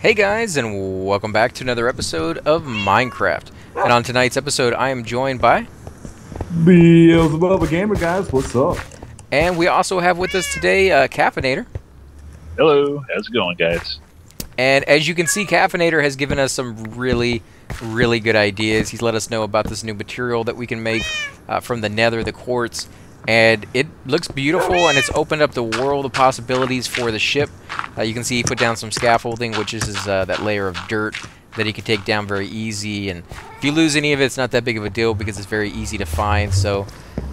Hey guys, and welcome back to another episode of Minecraft. And on tonight's episode, I am joined by... Beelzebub Gamer, guys. What's up? And we also have with us today, Caffeinator. Hello, how's it going, guys? And as you can see, Caffeinator has given us some really good ideas. He's let us know about this new material that we can make from the nether, the quartz. And it looks beautiful, and it's opened up the world of possibilities for the ship. You can see he put down some scaffolding, which is that layer of dirt that he can take down very easy. And if you lose any of it, it's not that big of a deal because it's very easy to find. So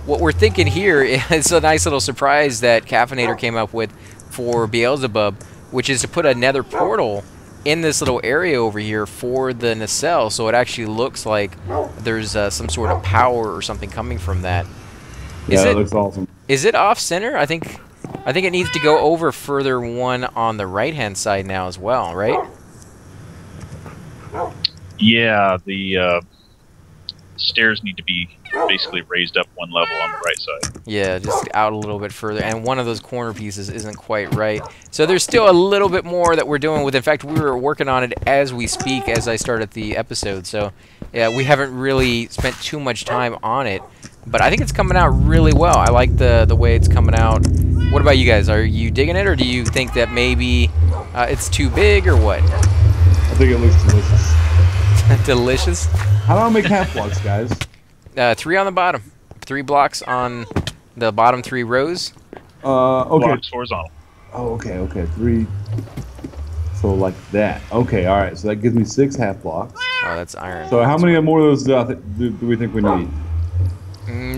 what we're thinking here is a nice little surprise that Caffeinator came up with for Beelzebub, which is to put a nether portal in this little area over here for the nacelle, so it actually looks like there's some sort of power or something coming from that. Yeah, it looks awesome. Is it off center? I think it needs to go over further one on the right hand side now as well, right? Yeah, the stairs need to be basically raised up one level on the right side. Yeah, just out a little bit further, and one of those corner pieces isn't quite right. So there's still a little bit more that we're doing with. In fact, we were working on it as we speak, as I started the episode. So yeah, we haven't really spent too much time on it. But I think it's coming out really well. I like the way it's coming out. What about you guys? Are you digging it, or do you think that maybe it's too big, or what? I think it looks delicious. Delicious? How do I make half blocks, guys? 3 on the bottom. 3 blocks on the bottom 3 rows. Okay. Blocks horizontal. Oh, okay. 3. So like that. Okay, all right. So that gives me 6 half blocks. Oh, that's iron. So how many more of those do we think we need?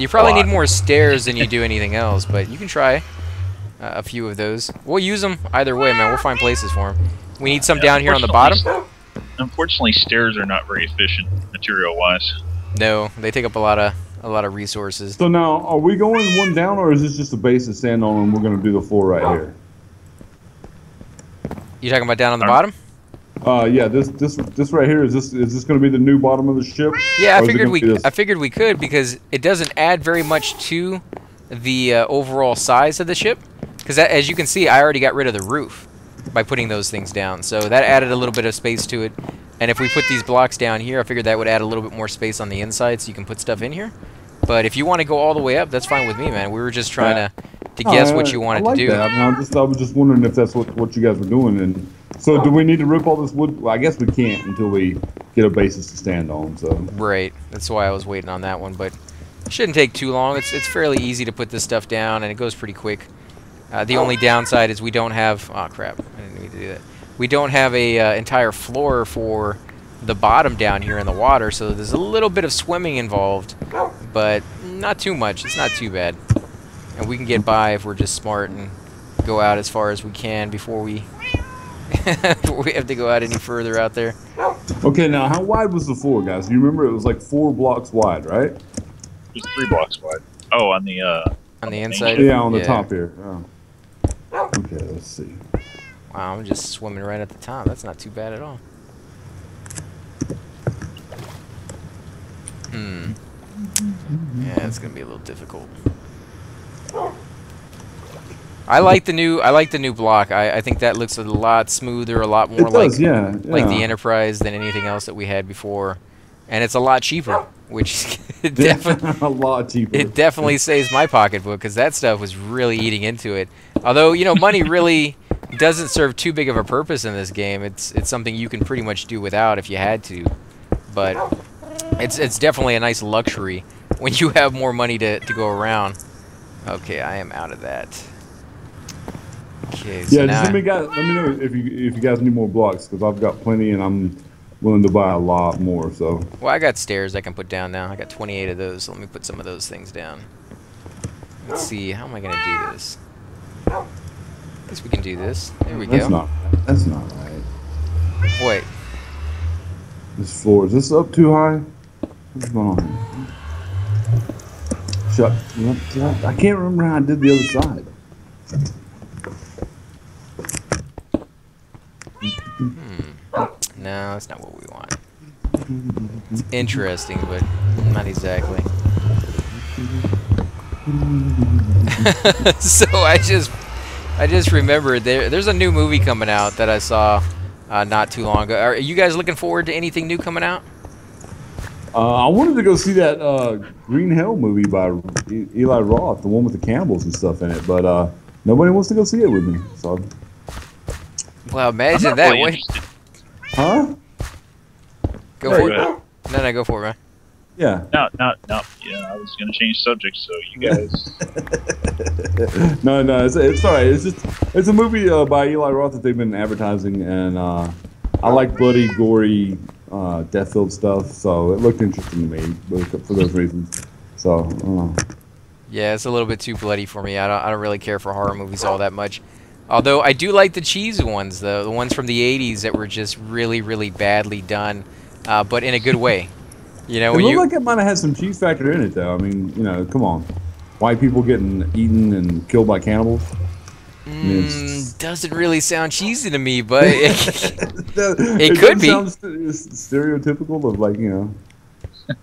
You probably need more stairs than you do anything else, but you can try a few of those. We'll use them either way, man. We'll find places for them. We need some down here on the bottom. Unfortunately, stairs are not very efficient material-wise. No, they take up a lot of resources. So now, are we going one down, or is this just a base to stand on, and we're going to do the floor right here? You talking about down on the bottom? Yeah, this right here, is this going to be the new bottom of the ship? Yeah, I figured we could, because it doesn't add very much to the overall size of the ship. Because as you can see, I already got rid of the roof by putting those things down, so that added a little bit of space to it. And if we put these blocks down here, I figured that would add a little bit more space on the inside, so you can put stuff in here. But if you want to go all the way up, that's fine with me, man. We were just trying to guess what you wanted to do. That. I was just wondering if that's what you guys were doing. And so, do we need to rip all this wood? Well, I guess we can't until we get a basis to stand on. So right, that's why I was waiting on that one. But it shouldn't take too long. It's fairly easy to put this stuff down, and it goes pretty quick. The only downside is we don't have. Oh crap! I didn't need to do that. We don't have a entire floor for the bottom down here in the water, so there's a little bit of swimming involved, but not too much. It's not too bad. And we can get by if we're just smart and go out as far as we can before we we have to go out any further out there. Okay, now how wide was the floor, guys? You remember it was like 4 blocks wide, right? It was 3 blocks wide. Oh, on the inside? Yeah, on the top here. Oh. Okay, let's see. Wow, I'm just swimming right at the top. That's not too bad at all. Yeah, it's gonna be a little difficult. I like the new block. I think that looks a lot smoother, a lot more like the Enterprise than anything else that we had before, and it's a lot cheaper, which definitely a lot cheaper. It definitely saves my pocketbook, because that stuff was really eating into it. Although, you know, money really doesn't serve too big of a purpose in this game. It's something you can pretty much do without if you had to, but it's definitely a nice luxury when you have more money to go around. Okay, I am out of that. Okay, so yeah, now just let me know if you guys need more blocks, because I've got plenty and I'm willing to buy a lot more. So well, I got stairs I can put down now. I got 28 of those, so let me put some of those things down. Let's see, how am I gonna do this? I guess we can do this. There we go. That's not right. Wait. This floor, is this up too high? What's going on here? Shut. I can't remember how I did the other side. No, that's not what we want. It's interesting, but not exactly. So I just remembered there's a new movie coming out that I saw not too long ago. Are you guys looking forward to anything new coming out? I wanted to go see that Green Hell movie by Eli Roth, the one with the Campbells and stuff in it, but nobody wants to go see it with me. So, Well, imagine that. Really Wait, interested. huh? go for Go it. ahead. No, go for it, man. Yeah. No. Yeah, I was gonna change subjects, so you guys. No, it's all right. It's a movie by Eli Roth that they've been advertising, and I like bloody, gory, death-filled stuff, so it looked interesting to me for those reasons. So, Yeah, it's a little bit too bloody for me. I don't really care for horror movies all that much. Although I do like the cheesy ones, though, the ones from the '80s that were just really, really badly done, but in a good way. You know, it when looked you like it might have had some cheese factor in it, though. I mean, come on, white people getting eaten and killed by cannibals. doesn't really sound cheesy to me, but it could be. Sound stereotypical of like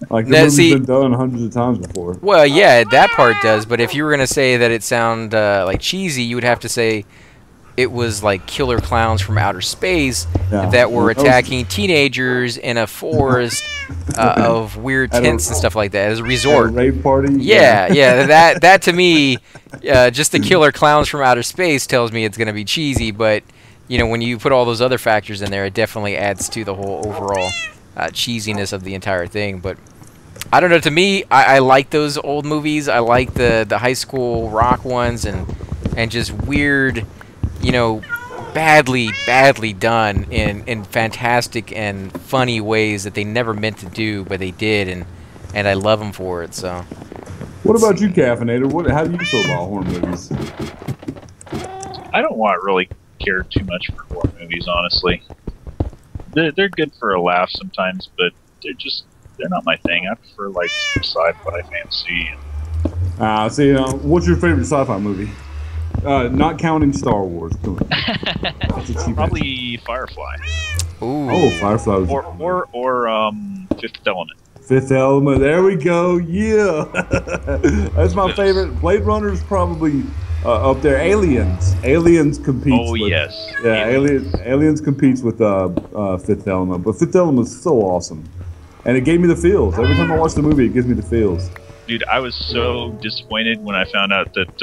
like the Now, movie's see- been done hundreds of times before. well, yeah, that part does. But if you were gonna say that it sound like cheesy, you would have to say it was like killer clowns from outer space Yeah. that were That was- attacking teenagers in a forest of weird At a- tents and stuff like that as a At a resort. rave party. Yeah, that to me, just the killer clowns from outer space tells me it's gonna be cheesy. But when you put all those other factors in there, it definitely adds to the whole overall cheesiness of the entire thing. But I don't know. To me, I like those old movies. I like the high school rock ones and just weird, badly done in fantastic and funny ways that they never meant to do, but they did, and I love them for it. So. What about you, Caffeinator? How do you feel about horror movies? I don't want to really care too much for horror movies, honestly. They're good for a laugh sometimes, but they're not my thing. I prefer like some sci-fi, fantasy. See, what's your favorite sci-fi movie? Not counting Star Wars. Come on. That's a cheap Probably Firefly Ooh. Oh, Firefly was or Fifth Element. Fifth Element. There we go. Yeah, that's my favorite. Blade Runner is probably up there. Aliens. Aliens competes. Oh with, yes. Yeah, Aliens competes with Fifth Element, but Fifth Element is so awesome, and it gave me the feels. Every time I watch the movie, it gives me the feels. Dude, I was so disappointed when I found out that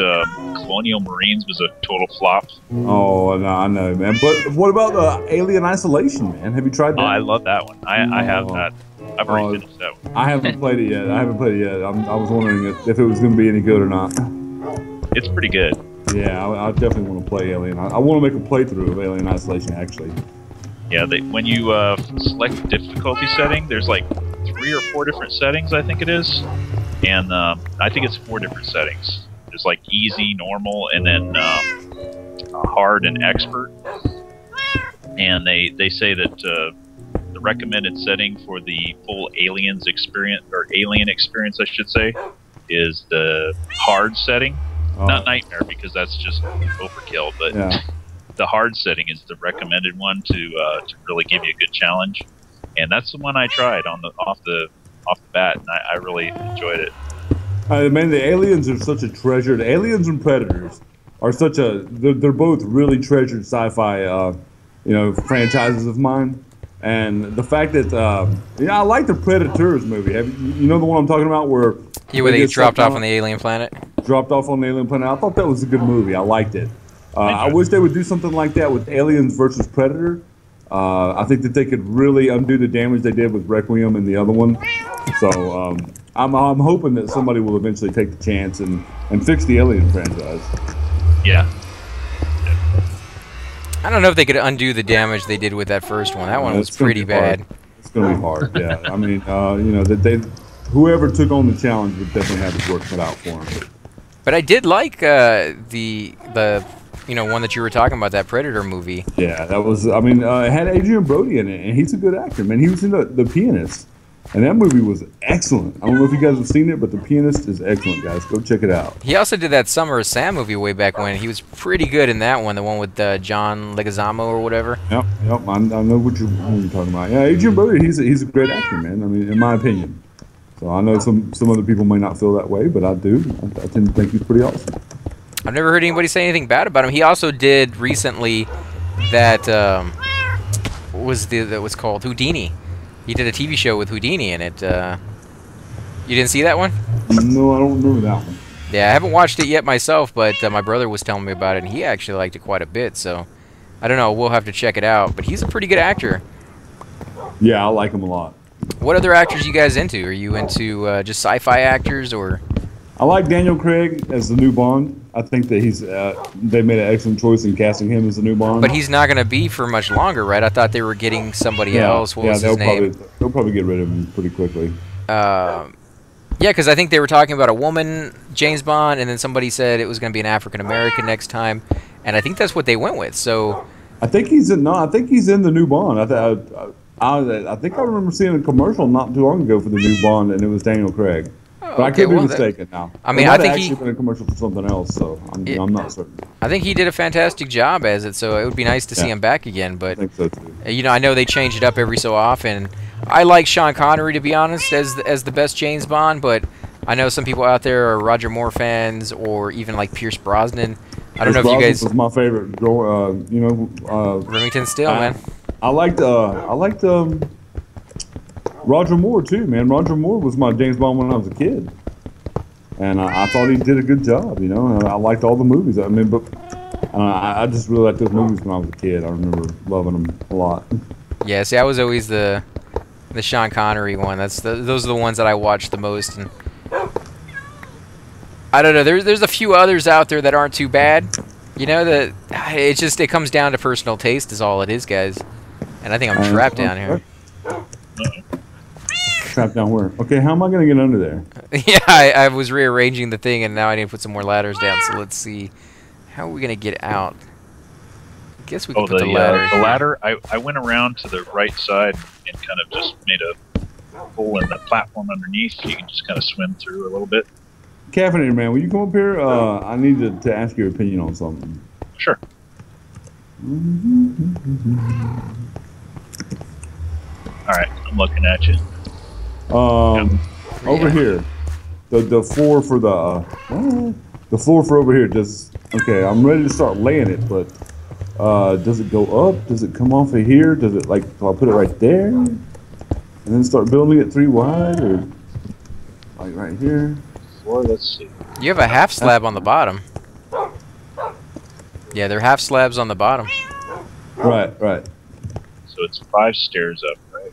Colonial Marines was a total flop. Oh, no, I know, man. But what about Alien Isolation, man? Have you tried that? Oh, I love that one. I have Oh. that. I've already finished that one. I haven't played it yet. I was wondering if it was going to be any good or not. It's pretty good. Yeah, I definitely want to play Alien. I want to make a playthrough of Alien Isolation, actually. Yeah, when you select difficulty setting, there's like 3 or 4 different settings, I think it is. And I think it's 4 different settings. There's like easy, normal, and then hard and expert. And they say that the recommended setting for the full Aliens experience, or Alien experience, I should say, is the hard setting. Not Nightmare, because that's just overkill, but Yeah. the hard setting is the recommended one to really give you a good challenge. And that's the one I tried off the bat, and I really enjoyed it. Man, the aliens are such a treasured. Aliens and Predators are such a. They're both really treasured sci-fi, franchises of mine. And the fact that, I like the Predators movie. You know the one I'm talking about where Where they get get dropped sucked off on the alien planet. dropped off on the alien planet. I thought that was a good movie. I liked it. I wish they would do something like that with Aliens versus Predator. I think that they could really undo the damage they did with Requiem and the other one. So I'm hoping that somebody will eventually take the chance and fix the Alien franchise. Yeah. I don't know if they could undo the damage they did with that first one. That one was It's gonna pretty be hard. bad. It's going to be hard. Yeah. I mean, that whoever took on the challenge would definitely have his work cut out for him. But I did like the one that you were talking about, that Predator movie. Yeah, that was. I mean, it had Adrian Brody in it, and he's a good actor, man. He was in the Pianist, and that movie was excellent. I don't know if you guys have seen it, but The Pianist is excellent, guys. Go check it out. He also did that Summer of Sam movie way back when. He was pretty good in that one, the one with John Leguizamo or whatever. Yep. I know what you're talking about. Yeah, Adrian Brody, he's a great actor, man. I mean, in my opinion. So I know some other people may not feel that way, but I do. I tend to think he's pretty awesome. I've never heard anybody say anything bad about him. He also did recently that was that was called Houdini. He did a TV show with Houdini in it. You didn't see that one? No, I don't remember that one. Yeah, I haven't watched it yet myself, but my brother was telling me about it, and he actually liked it quite a bit. So I don't know. We'll have to check it out. But he's a pretty good actor. Yeah, I like him a lot. What other actors are you guys into? Are you into just sci-fi actors, or? I like Daniel Craig as the new Bond. I think that they made an excellent choice in casting him as the new Bond. But he's not going to be for much longer, right? I thought they were getting somebody else. What was his name? They'll probably get rid of him pretty quickly. Yeah, because I think they were talking about a woman, James Bond, and then somebody said it was going to be an African American next time, and I think that's what they went with. So I think he's in. No, I think he's in the new Bond. I think I remember seeing a commercial not too long ago for the new Bond, and it was Daniel Craig. But I could be mistaken now. I mean, I think he been a commercial for something else, so I'm not certain. I think he did a fantastic job as it, so it would be nice to see him back again. But I think so too. You know, I know they change it up every so often. I like Sean Connery, to be honest, as the best James Bond, but I know some people out there are Roger Moore fans, or even like Pierce Brosnan. I don't know if you guys. Was my favorite. Remington Steele, man. I liked Roger Moore too, man. Roger Moore was my James Bond when I was a kid, and I thought he did a good job. You know, and I liked all the movies. I mean, but I just really liked those movies when I was a kid. I remember loving them a lot. Yeah, see, I was always the Sean Connery one. Those are the ones that I watched the most. And I don't know. There's a few others out there that aren't too bad. You know, it comes down to personal taste, is all it is, guys. And I think I'm trapped down here. Trapped down where? Okay, how am I going to get under there? Yeah, I was rearranging the thing, and now I need to put some more ladders down. So let's see. How are we going to get out? I guess we can put the ladder. The ladder, I went around to the right side and kind of just made a hole in the platform underneath. You can just kind of swim through a little bit. Caffeinator Man, will you come up here? I need to ask your opinion on something. Sure. Alright, I'm looking at you. Over here, the floor for the floor for over here. Okay? I'm ready to start laying it, but does it go up? Does it come off of here? Does it do I put it right there, and then start building it 3 wide, or like right here? Or let's see. You have a half slab on the bottom. Yeah, they're half slabs on the bottom. Right. So it's 5 stairs up, right?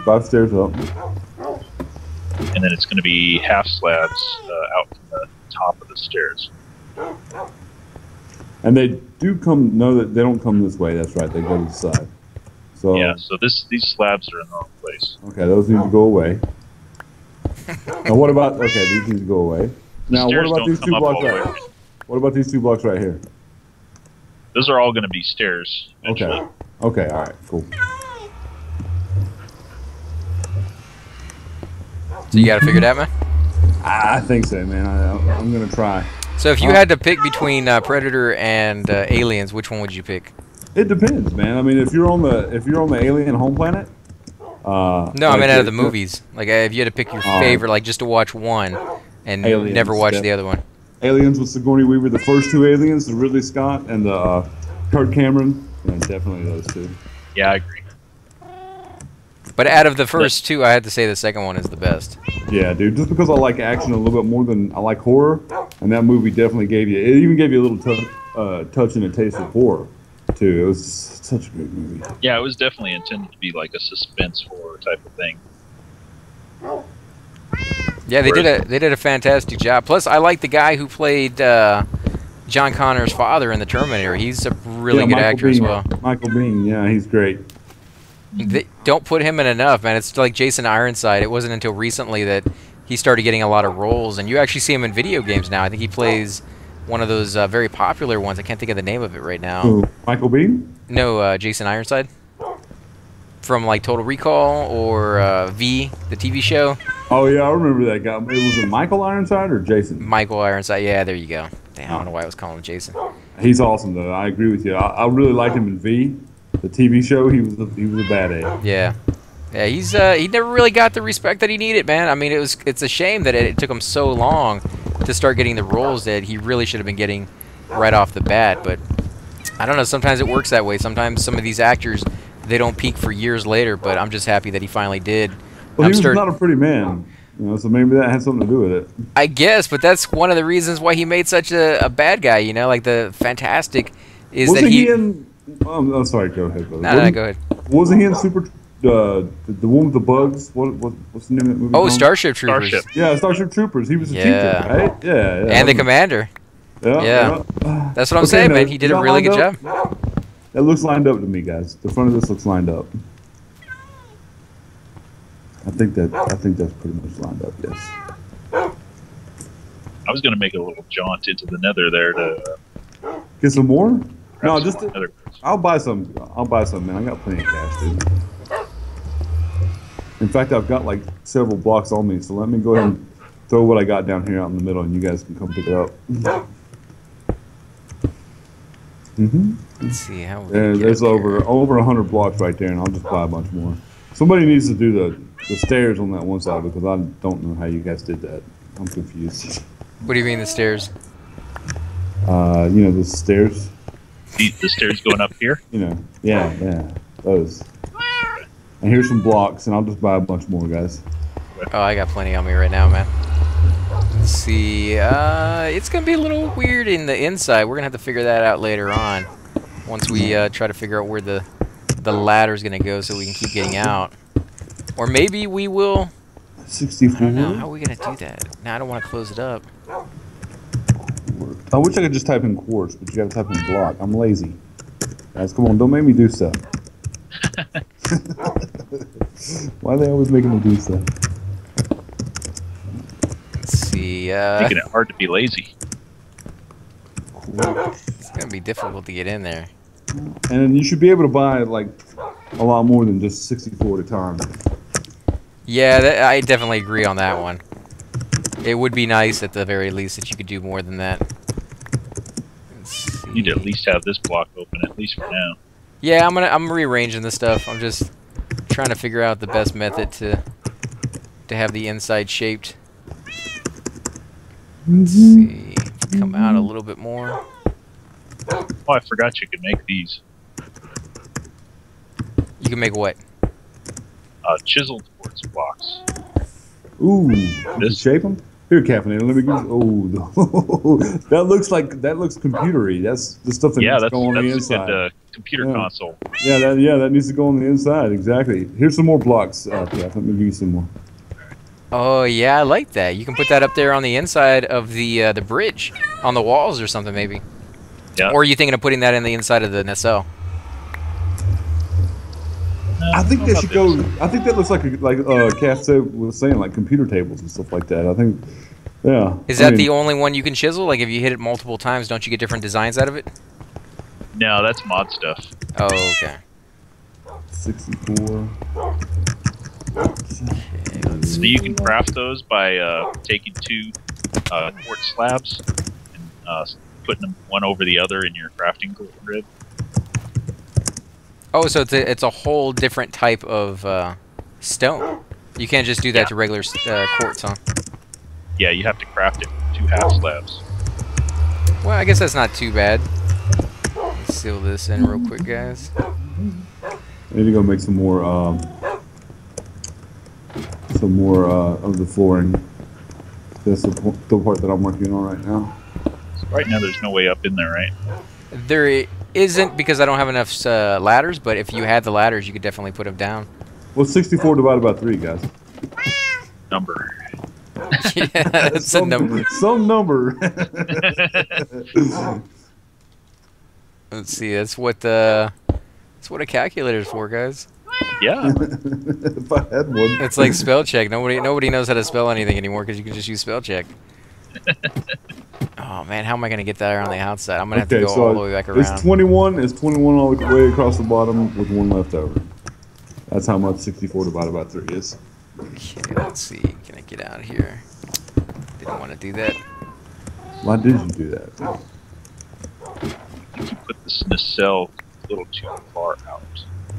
5 stairs up. And then it's going to be half slabs out from the top of the stairs. And they do come. No, they don't come this way. That's right. They go to the side. So yeah. So these slabs are in the wrong place. Okay, those need to go away. Now what about? Okay, these need to go away. Now what about these 2 blocks right here? What about these 2 blocks right here? Those are all going to be stairs eventually. Okay. All right. Cool. So you got to figure it out, man? I think so, man. I'm going to try. So if you had to pick between Predator and Aliens, which one would you pick? It depends, man. I mean, if you're on the Alien home planet. No, I mean out of the movies. Like if you had to pick your favorite, like just to watch one and Aliens, never watch the other one. Aliens with Sigourney Weaver, the first 2 Aliens, the Ridley Scott and the Kirk Cameron. Yeah, definitely those 2. Yeah, I agree. But out of the first 2, I had to say the second one is the best. Yeah, dude. Just because I like action a little bit more than I like horror, and that movie definitely gave you. It even gave you a little touch and a taste of horror, too. It was such a great movie. Yeah, it was definitely intended to be like a suspense horror type of thing. Yeah, they did a fantastic job. Plus, I like the guy who played John Connor's father in The Terminator. He's a really good actor as well. Michael Biehn, yeah, he's great. They don't put him in enough, man. It's like Jason Ironside. It wasn't until recently that he started getting a lot of roles, and you actually see him in video games now. I think he plays one of those very popular ones. I can't think of the name of it right now. Who, Michael Biehn? No, Jason Ironside. From like Total Recall or V, the TV show. Oh yeah, I remember that guy. Was it Michael Ironside or Jason? Michael Ironside. Yeah, there you go. Damn, I don't know why I was calling him Jason. He's awesome though. I agree with you. I really liked him in V, the TV show. He was a bad egg. Yeah. Yeah, he never really got the respect that he needed, man. I mean, it's a shame that it took him so long to start getting the roles that he really should have been getting right off the bat. But I don't know. Sometimes it works that way. Sometimes some of these actors, they don't peak for years later. But I'm just happy that he finally did. Well, he was not a pretty man, you know, so maybe that had something to do with it. I guess, but that's one of the reasons why he made such a bad guy. You know, like the Fantastic is Wasn't that he in? I'm sorry. Go ahead, brother. No, go ahead. Wasn't he in the one with the bugs? What's the name of that movie? Oh, called? Starship Troopers. Starship. Yeah, Starship Troopers. He was the Yeah. teacher, right? Yeah. And the commander. Yeah. That's what I'm saying, man. He did a really good job. That looks lined up to me, guys. The front of this looks lined up. I think that's pretty much lined up. Yes. I was going to make a little jaunt into the Nether there to Get some more? No, grab just some Nether. I'll buy some. I'll buy some, man. I got plenty of cash, dude. In fact, I've got like several blocks on me, so let me go ahead and throw what I got down here out in the middle, and you guys can come pick it up. Let's see how. There's over 100 blocks right there, and I'll just buy a bunch more. Somebody needs to do the stairs on that one side because I don't know how you guys did that. I'm confused. What do you mean the stairs? You know the stairs. The stairs going up here. You know, yeah, those. And here's some blocks, and I'll just buy a bunch more, guys. Oh, I got plenty on me right now, man. Let's see. It's gonna be a little weird in the inside. We're gonna have to figure that out later on. Once we try to figure out where the ladder's gonna go, so we can keep getting out. Or maybe we will. 64. I don't know. How are we gonna do that? Now I don't want to close it up. I wish I could just type in quartz, but you gotta type in block. I'm lazy. Guys, come on, don't make me do stuff. Why are they always making me do stuff? Let's see. Making it hard to be lazy. It's gonna be difficult to get in there. And you should be able to buy like a lot more than just 64 at a time. Yeah, I definitely agree on that one. It would be nice at the very least that you could do more than that. You need to at least have this block open, at least for now. Yeah, I'm rearranging the stuff. I'm just trying to figure out the best method to have the inside shaped. Let's see. Come out a little bit more. Oh, I forgot you could make these. You can make what? Chiseled quartz blocks. Ooh, this shape them? Here, caffeinator. Let me get. Oh, that looks computery. That's the stuff that needs to go on the inside. A good computer console. Yeah, that needs to go on the inside. Exactly. Here's some more blocks, Kath. Let me give you some more. Oh yeah, I like that. You can put that up there on the inside of the bridge, on the walls or something maybe. Yeah. Or are you thinking of putting that in the inside of the nacelle? I think that should go. I think that looks like Kath was saying, like computer tables and stuff like that. I think, yeah. Is that the only one you can chisel? Like if you hit it multiple times, don't you get different designs out of it? No, that's mod stuff. Oh, okay. 64. So you can craft those by taking two quartz slabs and putting them one over the other in your crafting grid. Oh, so it's a whole different type of stone. You can't just do that to regular quartz, huh? Yeah, you have to craft it with two half slabs. Well, I guess that's not too bad. Let's seal this in real quick, guys. I need to go make some more of the flooring. That's the part that I'm working on right now. So right now, there's no way up in there, right? There isn't because I don't have enough ladders, but if you had the ladders, you could definitely put them down. What's 64 divided by 3, guys? Number. Yeah, that's a number. Some number. Let's see. That's what a calculator is for, guys. Yeah. If I had one. It's like spell check. Nobody knows how to spell anything anymore because you can just use spell check. Oh man, how am I gonna get that around the outside? I'm gonna have to go all the way back around. It's 21 all the way across the bottom with one left over. That's how much 64 divided by 3 is. Okay, let's see. Can I get out of here? Didn't want to do that. Why did you do that? You put this nacelle a little too far out.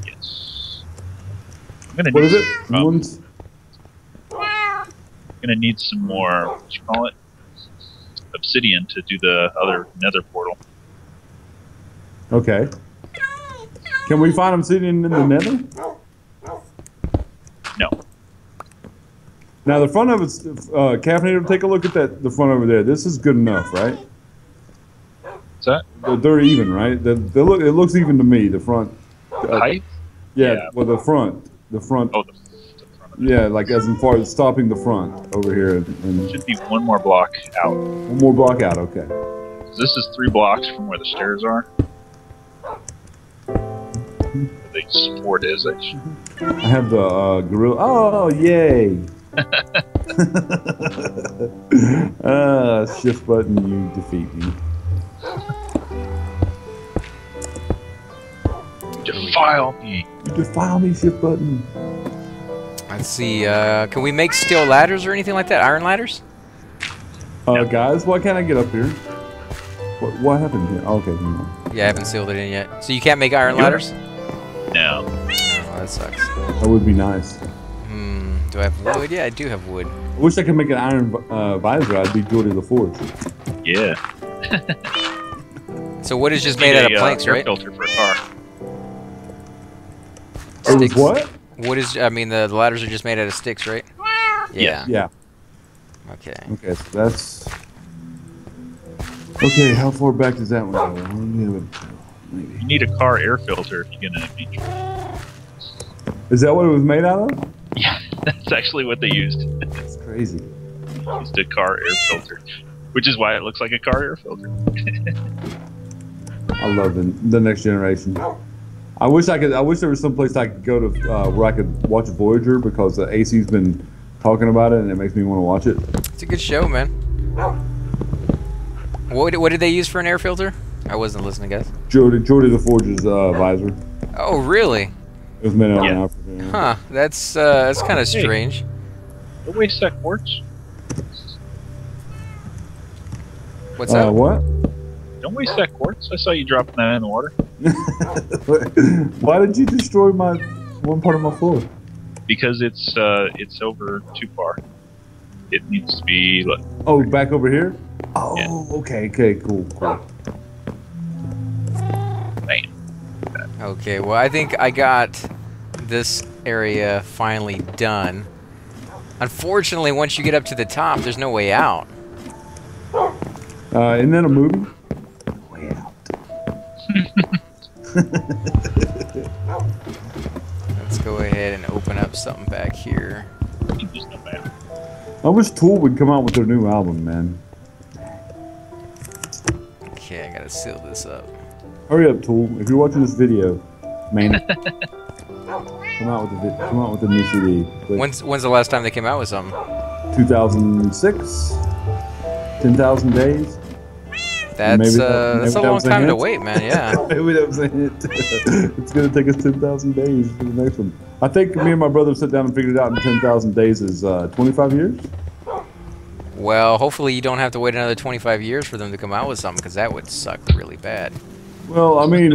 Yes. I'm gonna What need is it? gonna need some more. What you call it? Obsidian to do the other Nether portal. Okay. Can we find them sitting in the nether? No. Now the front of it's Caffeinator. Take a look at that. The front over there. This is good enough, right? What's that? They're even, right? They look. It looks even to me. The front. Height? Yeah, Yeah. well, the front. The front. Oh, the front of it. Yeah, like as in far as stopping the front over here, and Should be one more block out. one more block out. Okay. This is 3 blocks from where the stairs are. The support is. I have the gorilla. Oh, yay! Shift button, you defeat me. Defile me. You defile me, shift button. Let's see. Can we make steel ladders or anything like that? Iron ladders? Guys, why can't I get up here? What happened here? Oh, okay, hang on. Yeah, I haven't sealed it in yet. So you can't make iron ladders? No. Oh, that sucks. That would be nice. Do I have wood? Yeah, I do have wood. I wish I could make an iron visor. I'd be Geordie the Forge. Yeah. So wood is just made out of planks, air right? filter for a car. It was Sticks. what? Wood is, I mean, the ladders are just made out of sticks, right? Yeah. Yeah. Okay. Okay, so that's... Okay, how far back does that one go? Maybe. You need a car air filter if you're gonna be. Is that what it was made out of? Yeah, that's actually what they used. That's crazy. Used a car air filter, which is why it looks like a car air filter. I love the next generation. I wish there was some place I could go to where I could watch Voyager because the AC's been talking about it and it makes me want to watch it. It's a good show, man. What did they use for an air filter? I wasn't listening, guys. Geordie the Forge's visor. Oh, really? It was made out Yeah. of Africa. Huh. That's kind of strange. Don't waste that quartz. What's that? What? Don't waste that quartz. I saw you dropping that in the water. Why did you destroy my one part of my floor? Because it's over too far. It needs to be. Oh, back over here? Oh, Yeah. okay, cool. Man. Okay, well, I think I got this area finally done. Unfortunately, once you get up to the top, there's no way out. Isn't that a movie? Way out. Let's go ahead and open up something back here. There's no map. I wish Tool would come out with their new album, man. Okay, I gotta seal this up. Hurry up, Tool. If you're watching this video, man, come out with a new CD. Quick. When's the last time they came out with something? 2006, 10,000 days. That's Maybe that's a that long was a time to hint. wait, man. Yeah. Maybe that was a hint. It's gonna take us 10,000 days for the next one. I think me and my brother sat down and figured it out. In 10,000 days is 25 years. Well, hopefully you don't have to wait another 25 years for them to come out with something, because that would suck really bad. Well, I mean,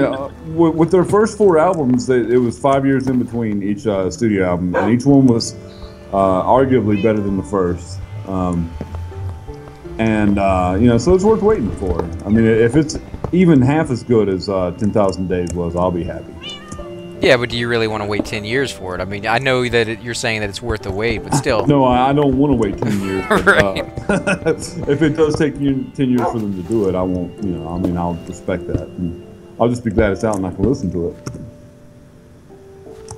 with their first 4 albums, it was 5 years in between each studio album, and each one was arguably better than the first. So it's worth waiting for. I mean, if it's even half as good as 10,000 Days was, I'll be happy. Yeah, but do you really want to wait 10 years for it? I mean, I know that you're saying that it's worth the wait, but still. No, I don't want to wait 10 years. But, Right. if it does take 10 years for them to do it, I won't, I'll respect that. And I'll just be glad it's out and I can listen to it.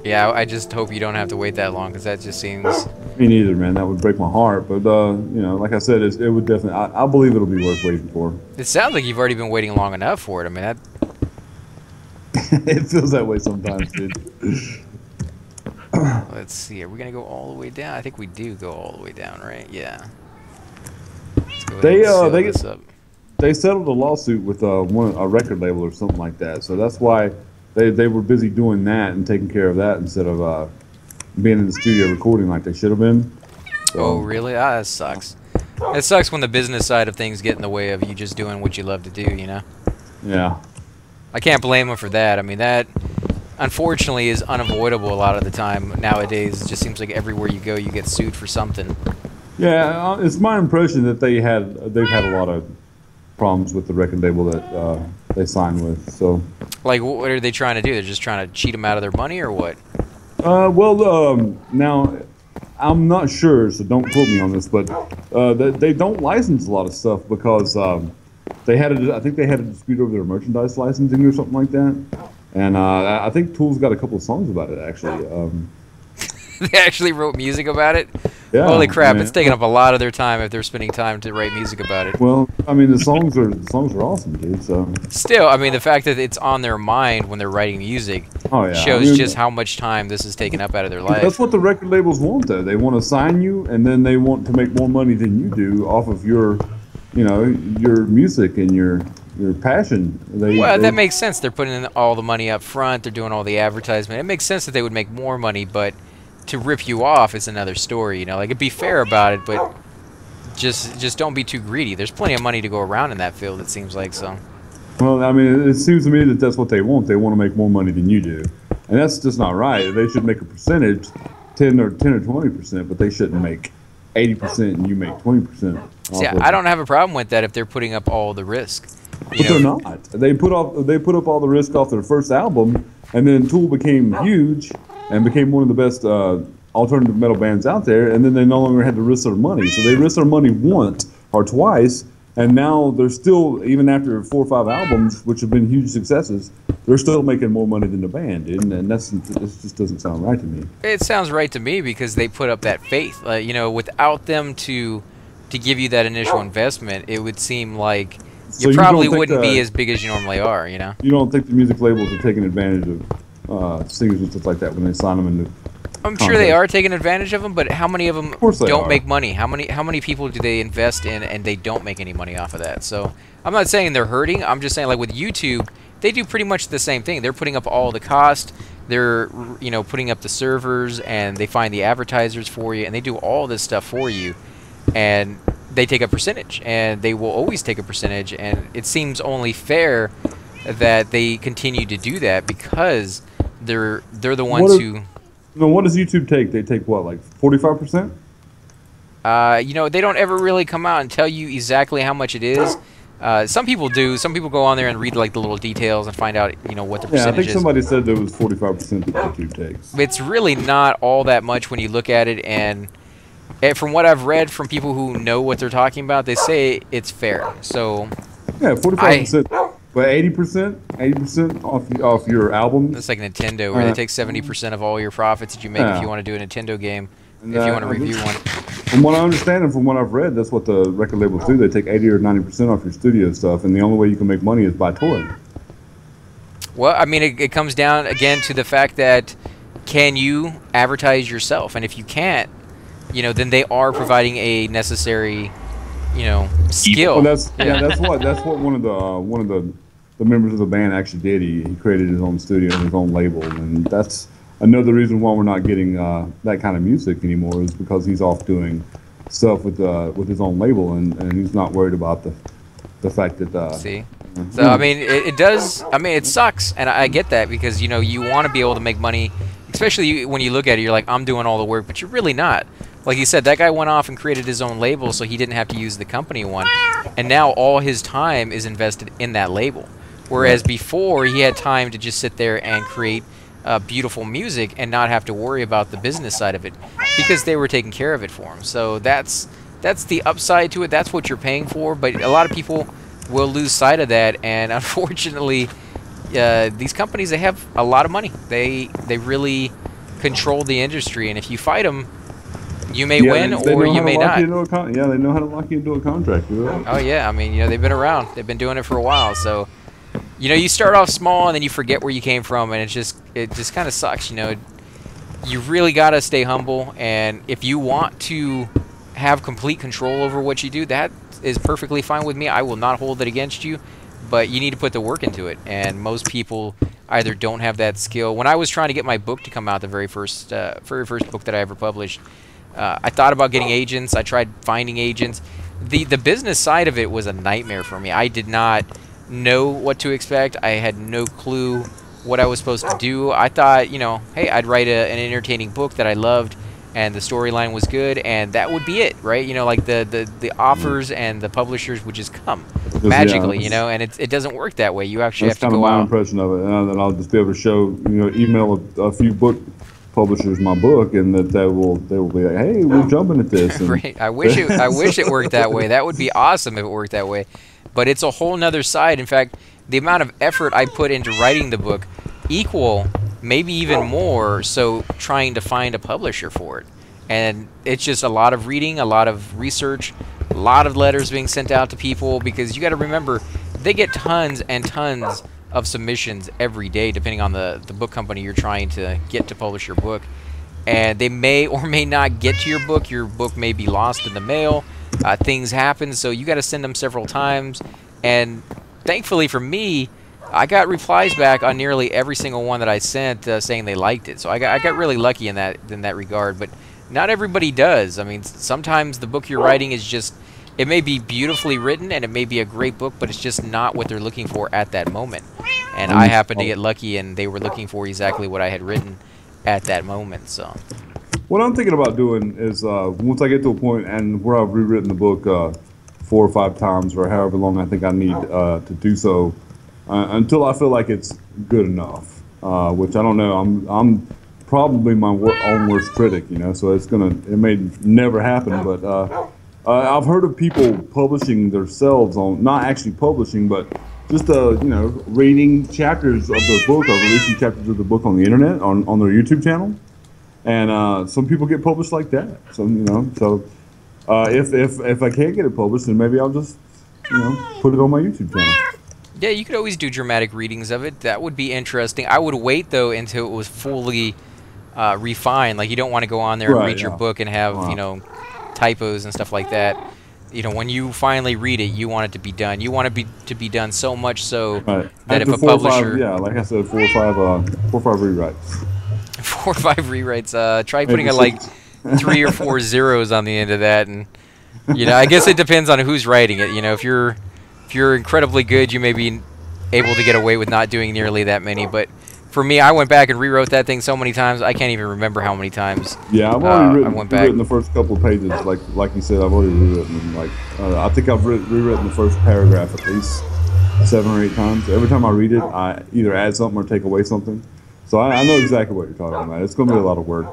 Yeah, I just hope you don't have to wait that long, because that just seems... Me neither, man. That would break my heart. But, like I said, it would definitely, I believe it'll be worth waiting for. It sounds like you've already been waiting long enough for it. I mean, that... It feels that way sometimes, dude. Let's see. Are we going to go all the way down? I think we do go all the way down, right? Yeah. Let's go ahead and seal this up. They settled a lawsuit with a record label or something like that. So that's why they were busy doing that and taking care of that instead of being in the studio recording like they should have been. So, Oh, really? Ah, that sucks. It sucks when the business side of things get in the way of you just doing what you love to do, you know? yeah. I can't blame them for that. I mean, that, unfortunately, is unavoidable a lot of the time nowadays. It just seems like everywhere you go, you get sued for something. Yeah, it's my impression that they've had a lot of problems with the record label that they sign with. So, Like, what are they trying to do? They're just trying to cheat them out of their money, or what? now I'm not sure, so don't quote me on this, but they don't license a lot of stuff because I think they had a dispute over their merchandise licensing or something like that. And I think Tool's got a couple of songs about it, actually. They actually wrote music about it? Yeah, Holy crap, man. it's taking up a lot of their time if they're spending time to write music about it. Well, I mean, the songs are awesome, dude. So, Still, I mean, the fact that it's on their mind when they're writing music oh yeah, shows I mean, just how much time this is taking up out of their life. that's what the record labels want, though. They want to sign you, and then they want to make more money than you do off of your music and your passion. That makes sense. They're putting in all the money up front. They're doing all the advertisement. It makes sense that they would make more money, but to rip you off is another story. You know, like, be fair about it, but just don't be too greedy. There's plenty of money to go around in that field, it seems like. So. Well, I mean, it seems to me that that's what they want. They want to make more money than you do, and that's just not right. They should make a percentage, 10 or 20%, but they shouldn't make 80% and you make 20%. See, I don't have a problem with that if they're putting up all the risk. But they're not. They put up all the risk off their first album, and then Tool became huge and became one of the best alternative metal bands out there, and then they no longer had to risk their money. So they risked their money once or twice, and now they're still, even after 4 or 5 albums, which have been huge successes, they're still making more money than the band, dude, and this just doesn't sound right to me. It sounds right to me because they put up that faith. Without them to give you that initial investment, it would seem like So you probably don't think wouldn't be as big as you normally are, you know? You don't think the music labels are taking advantage of singers and stuff like that when they sign them into I'm sure they are taking advantage of them, but how many of them course they don't are. make money? How many people do they invest in and they don't make any money off of that? So I'm not saying they're hurting. I'm just saying, like, with YouTube, they do pretty much the same thing. They're putting up all the cost. They're putting up the servers, and they find the advertisers for you, and they do all this stuff for you, and they take a percentage, and they will always take a percentage. And it seems only fair that they continue to do that because they're the ones who. What does YouTube take? They take what, like 45%? They don't ever really come out and tell you exactly how much it is. Some people do. Some people go on there and read, like, the little details and find out, what the percentage is. Yeah, I think somebody said there was 45% that YouTube takes. It's really not all that much when you look at it, and from what I've read from people who know what they're talking about, they say it's fair. So yeah, 45%. But 80% off your album. It's like Nintendo, where they take 70% of all your profits that you make if you want to do a Nintendo game, if you want to review one. From what I understand and from what I've read, that's what the record labels do. They take 80 or 90% off your studio stuff, and the only way you can make money is by touring. Well, I mean, it comes down, again, to the fact that can you advertise yourself? And if you can't, then they are providing a necessary, skill. Well, that's what one of the members of the band actually did. He created his own studio and his own label, and that's another reason why we're not getting that kind of music anymore, is because he's off doing stuff with his own label, and he's not worried about the fact that. See, so I mean, it does. I mean, it sucks, and I get that because you want to be able to make money, especially when you look at it. You're like, I'm doing all the work, but you're really not. Like you said, that guy went off and created his own label, so he didn't have to use the company one, and now all his time is invested in that label. Whereas before, he had time to just sit there and create beautiful music and not have to worry about the business side of it because they were taking care of it for him. So that's the upside to it. That's what you're paying for. But a lot of people will lose sight of that, and unfortunately, these companies, they have a lot of money. They really control the industry, and if you fight them, you may win or you may not. They know how to lock you into a contract. Right? Oh yeah, I mean, they've been around. They've been doing it for a while, so. You start off small and then you forget where you came from, and it just kind of sucks. You really gotta stay humble, and if you want to have complete control over what you do, that is perfectly fine with me. I will not hold it against you, but you need to put the work into it, and most people either don't have that skill. When I was trying to get my book to come out, the very first book that I ever published, I thought about getting agents. I tried finding agents. The business side of it was a nightmare for me. I did not know what to expect. I had no clue what I was supposed to do. I thought, hey, I'd write an entertaining book that I loved, and the storyline was good, and that would be it, right? You know, like the offers and the publishers would just come magically, you know, and it doesn't work that way. You actually have to go out. That's kind of my impression of it, and then I'll just be able to show, email a few book publishers my book, and that they will be like, hey, we're jumping at this. And right. I wish it worked that way. That would be awesome if it worked that way. But it's a whole nother side. In fact, the amount of effort I put into writing the book equal, maybe even more, so trying to find a publisher for it. And it's just a lot of reading, a lot of research, a lot of letters being sent out to people, because you got to remember, they get tons and tons of submissions every day, depending on the book company you're trying to get to publish your book. And they may or may not get to your book. Your book may be lost in the mail. Things happen, so you got to send them several times. And thankfully for me, I got replies back on nearly every single one that I sent, saying they liked it. So I got really lucky in that regard. But not everybody does. I mean, sometimes the book you're writing is just, it may be beautifully written and it may be a great book, but it's just not what they're looking for at that moment. And I happened to get lucky, and they were looking for exactly what I had written at that moment. So what I'm thinking about doing is, once I get to a point and where I've rewritten the book 4 or 5 times, or however long I think I need to do so, until I feel like it's good enough, which I don't know. I'm probably my own worst critic, so it may never happen, but I've heard of people publishing themselves on, not actually publishing, but just reading chapters of their book or releasing chapters of the book on the internet on their YouTube channel, and some people get published like that. So if I can't get it published, then maybe I'll just put it on my YouTube channel. Yeah, you could always do dramatic readings of it. That would be interesting. I would wait though until it was fully refined. Like, you don't want to go on there and read your book and have typos and stuff like that. When you finally read it, you want it to be done. You want it to be done so much so that if a publisher, like I said, 4 or 5 rewrites. 4 or 5 rewrites. Try putting like 3 or 4 zeros on the end of that, and I guess it depends on who's writing it. If you're incredibly good, you may be able to get away with not doing nearly that many. But for me, I went back and rewrote that thing so many times, I can't even remember how many times. Yeah, I've already rewritten the first couple of pages. Like you said, I've already rewritten them. I think I've rewritten the first paragraph at least 7 or 8 times. Every time I read it, I either add something or take away something. So I know exactly what you're talking about. It's going to be a lot of work.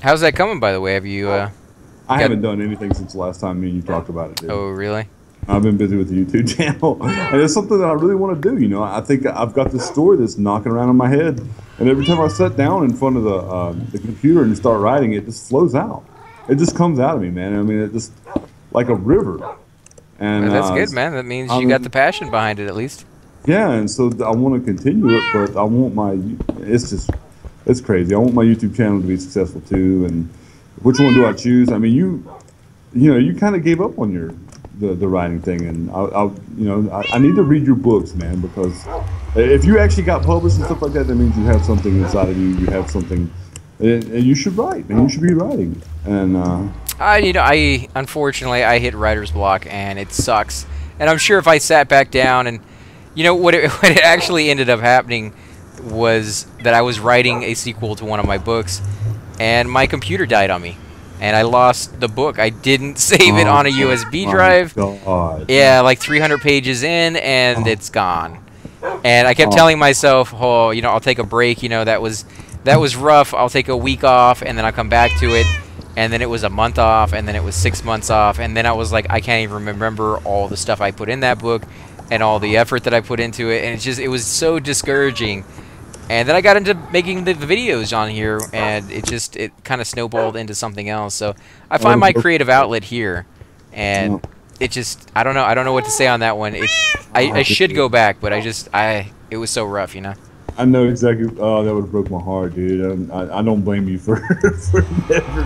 How's that coming, by the way? Have you? I haven't done anything since the last time me and you talked about it, dude. Oh, really? I've been busy with the YouTube channel, and it's something that I really want to do. I think I've got this story that's knocking around in my head, and every time I sit down in front of the computer and start writing, it just flows out. It just comes out of me, man. I mean, it just like a river. And that's good, man. That means you got the passion behind it, at least. Yeah, and so I want to continue it, but I want it's crazy. I want my YouTube channel to be successful too. And which one do I choose? I mean, you kind of gave up on the writing thing, and I need to read your books, man, because if you actually got published and stuff like that, that means you have something inside of you. You have something, and you should write, man. You should be writing. And I unfortunately I hit writer's block, and it sucks. And I'm sure if I sat back down and what it actually ended up happening was that I was writing a sequel to one of my books, and my computer died on me. And I lost the book. I didn't save it on a USB drive. God. Yeah, like 300 pages in, and it's gone. And I kept telling myself, I'll take a break. That was rough. I'll take a week off, and then I'll come back to it. And then it was a month off, and then it was 6 months off. And then I was like, I can't even remember all the stuff I put in that book and all the effort that I put into it. And it was so discouraging. And then I got into making the videos on here, and it kind of snowballed into something else. So I find my creative outlet here, and I don't know what to say on that one. I should go back, but it was so rough, I know exactly. Oh, that would have broke my heart, dude. I don't blame you for never.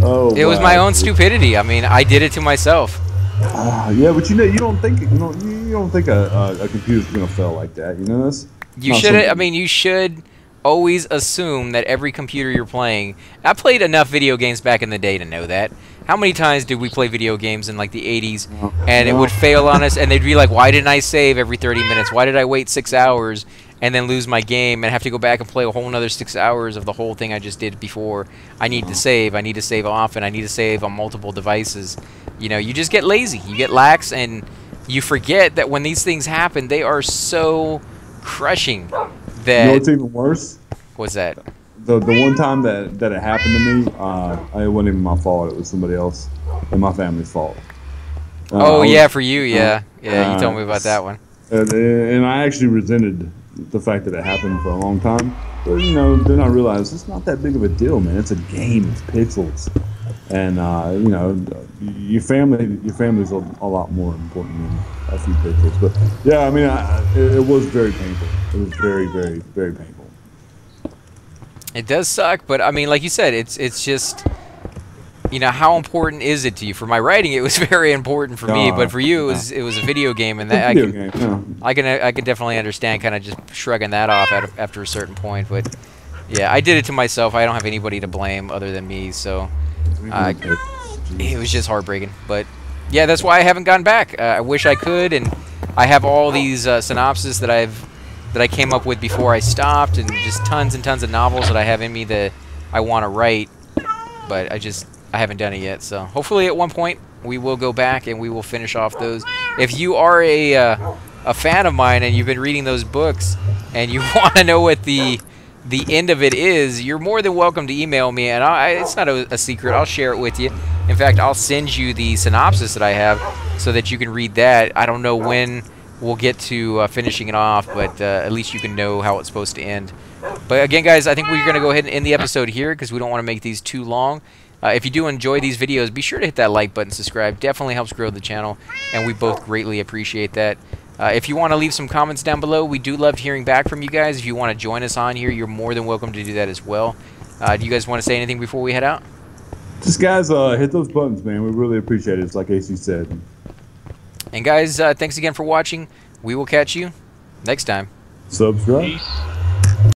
Oh, it was my own stupidity. I mean, I did it to myself. Yeah, but you don't think you don't think a computer's gonna fail like that. You should. I mean, you should always assume that every computer you're playing. I played enough video games back in the day to know that. How many times did we play video games in like the 80s, and it would fail on us, and they'd be like, "Why didn't I save every 30 minutes? Why did I wait 6 hours?" and then lose my game and have to go back and play a whole another 6 hours of the whole thing I just did before. I need to save. I need to save often. I need to save on multiple devices. You know, you just get lazy. You get lax, and you forget that when these things happen, they are so crushing that... You know what's even worse? What's that? The one time that it happened to me, it wasn't even my fault. It was somebody else and my family's fault. Yeah, for you, yeah. Yeah, you told me about that one. And I actually resented the fact that it happened for a long time. But, you know, then I realized it's not that big of a deal, man. It's a game. It's pixels. And, you know, your family's a lot more important than a few pixels. But, yeah, I mean, it was very painful. It was very, very, very painful. It does suck, but, I mean, like you said, it's just... You know, how important is it to you? For my writing, it was very important for me, but for you, it was a video game, and that I can definitely understand kind of just shrugging that off after a certain point. But yeah, I did it to myself. I don't have anybody to blame other than me, so it was just heartbreaking. But yeah, that's why I haven't gone back. I wish I could, and I have all these synopses that I came up with before I stopped, and just tons and tons of novels that I have in me that I want to write, but I haven't done it yet, so hopefully at one point we will go back and we will finish off those. If you are a fan of mine and you've been reading those books and you want to know what the end of it is, you're more than welcome to email me, and it's not a secret. I'll share it with you. In fact, I'll send you the synopsis that I have so that you can read that. I don't know when we'll get to finishing it off, but at least you can know how it's supposed to end. But again, guys, I think we're going to go ahead and end the episode here because we don't want to make these too long. If you do enjoy these videos, be sure to hit that like button, subscribe. Definitely helps grow the channel, and we both greatly appreciate that. If you want to leave some comments down below, we do love hearing back from you guys. If you want to join us on here, you're more than welcome to do that as well. Do you guys want to say anything before we head out? Just, guys, hit those buttons, man. We really appreciate it, it's like AC said. And, guys, thanks again for watching. We will catch you next time. Subscribe. Peace.